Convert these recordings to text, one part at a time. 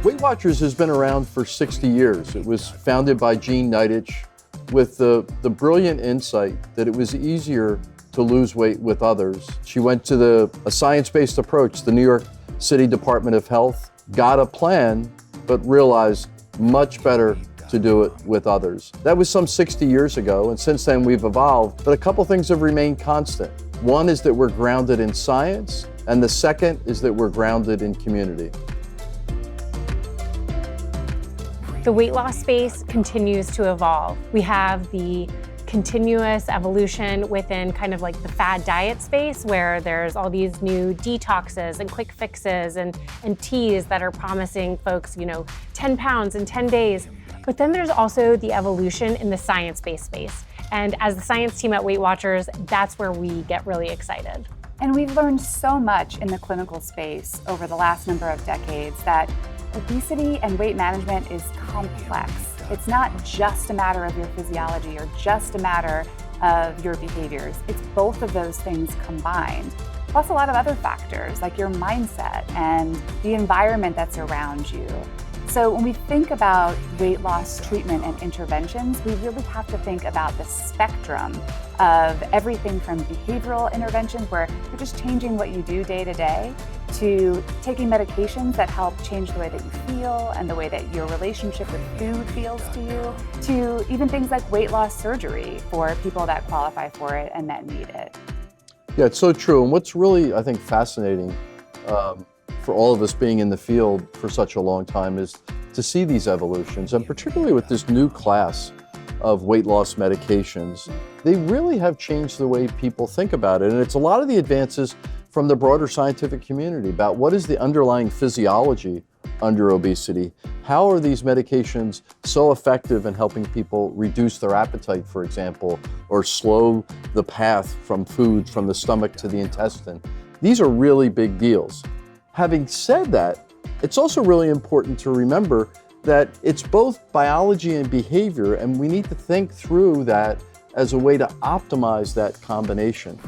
Weight Watchers has been around for 60 years. It was founded by Jean Nidetch with the brilliant insight that it was easier to lose weight with others. She went to a science-based approach, the New York City Department of Health, got a plan, but realized much better to do it with others. That was some 60 years ago, and since then we've evolved, but a couple things have remained constant. One is that we're grounded in science, and the second is that we're grounded in community. The weight loss space continues to evolve. We have the continuous evolution within kind of like the fad diet space, where there's all these new detoxes and quick fixes and teas that are promising folks, 10 pounds in 10 days. But then there's also the evolution in the science-based space. And as the science team at Weight Watchers, that's where we get really excited. And we've learned so much in the clinical space over the last number of decades that obesity and weight management is complex. It's not just a matter of your physiology or just a matter of your behaviors. It's both of those things combined, plus a lot of other factors like your mindset and the environment that's around you. So when we think about weight loss treatment and interventions, we really have to think about the spectrum of everything from behavioral interventions, where you're just changing what you do day to day, to taking medications that help change the way that you feel and the way that your relationship with food feels to you, to even things like weight loss surgery for people that qualify for it and that need it. Yeah, it's so true. And what's really, I think, fascinating for all of us being in the field for such a long time is to see these evolutions, and particularly with this new class of weight loss medications, they really have changed the way people think about it. And it's a lot of the advances from the broader scientific community about what is the underlying physiology under obesity. How are these medications so effective in helping people reduce their appetite, for example, or slow the path from food from the stomach to the intestine? These are really big deals. Having said that, it's also really important to remember that it's both biology and behavior, and we need to think through that as a way to optimize that combination.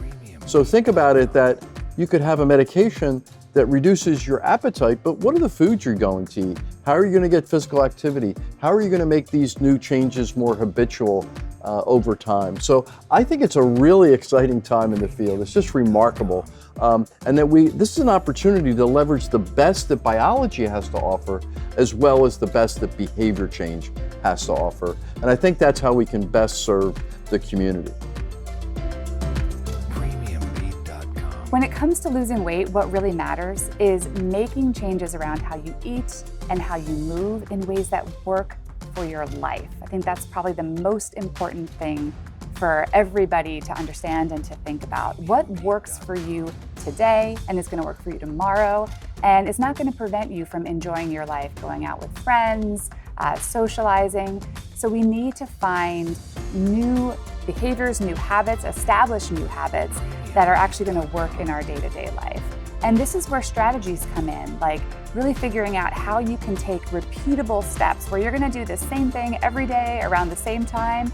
So think about it that you could have a medication that reduces your appetite, but what are the foods you're going to eat? How are you going to get physical activity? How are you going to make these new changes more habitual over time? So I think it's a really exciting time in the field. It's just remarkable. And that this is an opportunity to leverage the best that biology has to offer, as well as the best that behavior change has to offer. And I think that's how we can best serve the community. When it comes to losing weight, what really matters is making changes around how you eat and how you move in ways that work for your life. I think that's probably the most important thing for everybody to understand and to think about. What works for you today and is going to work for you tomorrow, and it's not going to prevent you from enjoying your life, going out with friends, socializing. So we need to find new behaviors, new habits, establish new habits that are actually going to work in our day-to-day life. And this is where strategies come in, like really figuring out how you can take repeatable steps where you're going to do the same thing every day around the same time,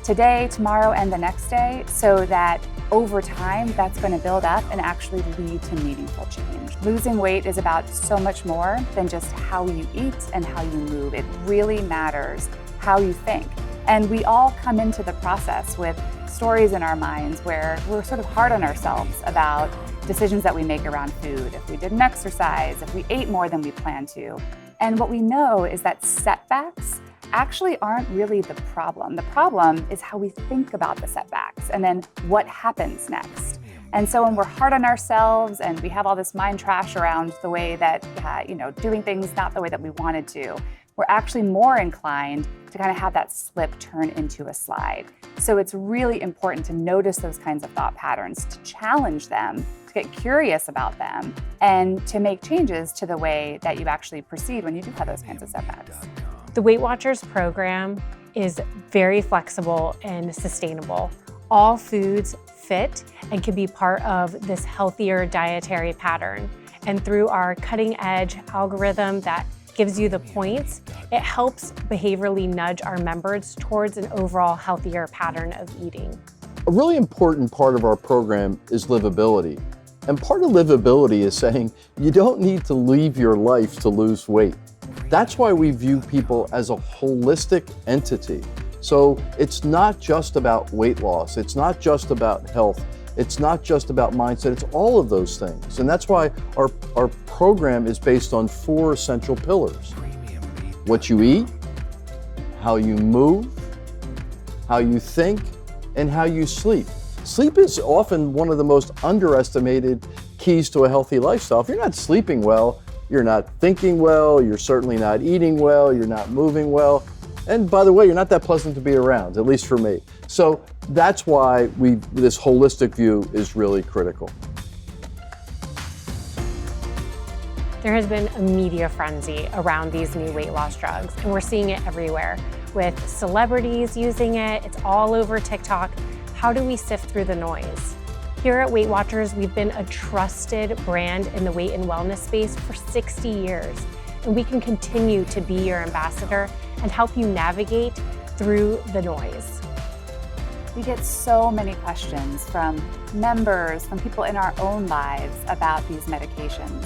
today, tomorrow, and the next day, so that over time that's going to build up and actually lead to meaningful change. Losing weight is about so much more than just how you eat and how you move. It really matters how you think. And we all come into the process with stories in our minds where we're sort of hard on ourselves about decisions that we make around food, if we didn't exercise, if we ate more than we planned to. And what we know is that setbacks actually aren't really the problem. The problem is how we think about the setbacks and then what happens next. And so when we're hard on ourselves and we have all this mind trash around the way that, doing things not the way that we wanted to, we're actually more inclined to kind of have that slip turn into a slide. So it's really important to notice those kinds of thought patterns, to challenge them, to get curious about them, and to make changes to the way that you actually proceed when you do have those kinds of setbacks. The Weight Watchers program is very flexible and sustainable. All foods fit and can be part of this healthier dietary pattern. And through our cutting-edge algorithm that gives you the points, it helps behaviorally nudge our members towards an overall healthier pattern of eating. A really important part of our program is livability. And part of livability is saying you don't need to leave your life to lose weight. That's why we view people as a holistic entity. So it's not just about weight loss, it's not just about health, it's not just about mindset, it's all of those things. And that's why our program is based on 4 essential pillars: what you eat, how you move, how you think, and how you sleep. Sleep is often one of the most underestimated keys to a healthy lifestyle. If you're not sleeping well, you're not thinking well, you're certainly not eating well, you're not moving well. And by the way, you're not that pleasant to be around, at least for me. So that's why this holistic view is really critical. There has been a media frenzy around these new weight loss drugs, and we're seeing it everywhere with celebrities using it. It's all over TikTok. How do we sift through the noise? Here at Weight Watchers, we've been a trusted brand in the weight and wellness space for 60 years, and we can continue to be your ambassador and help you navigate through the noise. We get so many questions from members, from people in our own lives about these medications.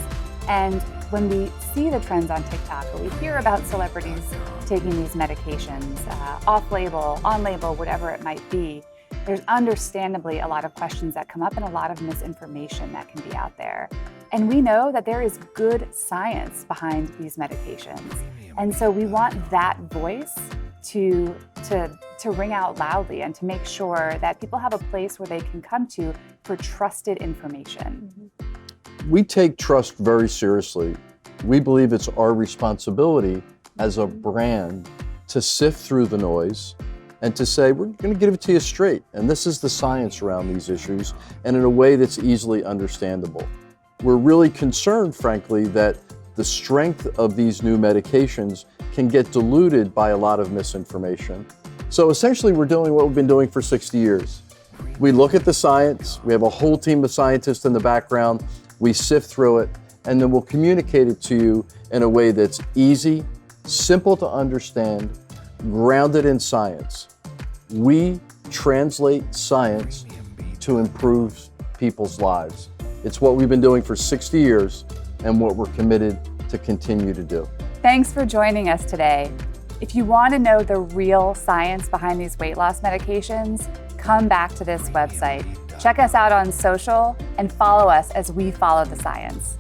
And when we see the trends on TikTok, or we hear about celebrities taking these medications, off-label, on-label, whatever it might be, there's understandably a lot of questions that come up and a lot of misinformation that can be out there. And we know that there is good science behind these medications. And so we want that voice to ring out loudly and to make sure that people have a place where they can come to for trusted information. We take trust very seriously. We believe it's our responsibility as a brand to sift through the noise and to say, we're going to give it to you straight. And this is the science around these issues, and in a way that's easily understandable. We're really concerned, frankly, that the strength of these new medications can get diluted by a lot of misinformation. So essentially, we're doing what we've been doing for 60 years. We look at the science, we have a whole team of scientists in the background, we sift through it, and then we'll communicate it to you in a way that's easy, simple to understand, grounded in science. We translate science to improve people's lives. It's what we've been doing for 60 years and what we're committed to continue to do. Thanks for joining us today. If you want to know the real science behind these weight loss medications, come back to this website. Check us out on social and follow us as we follow the science.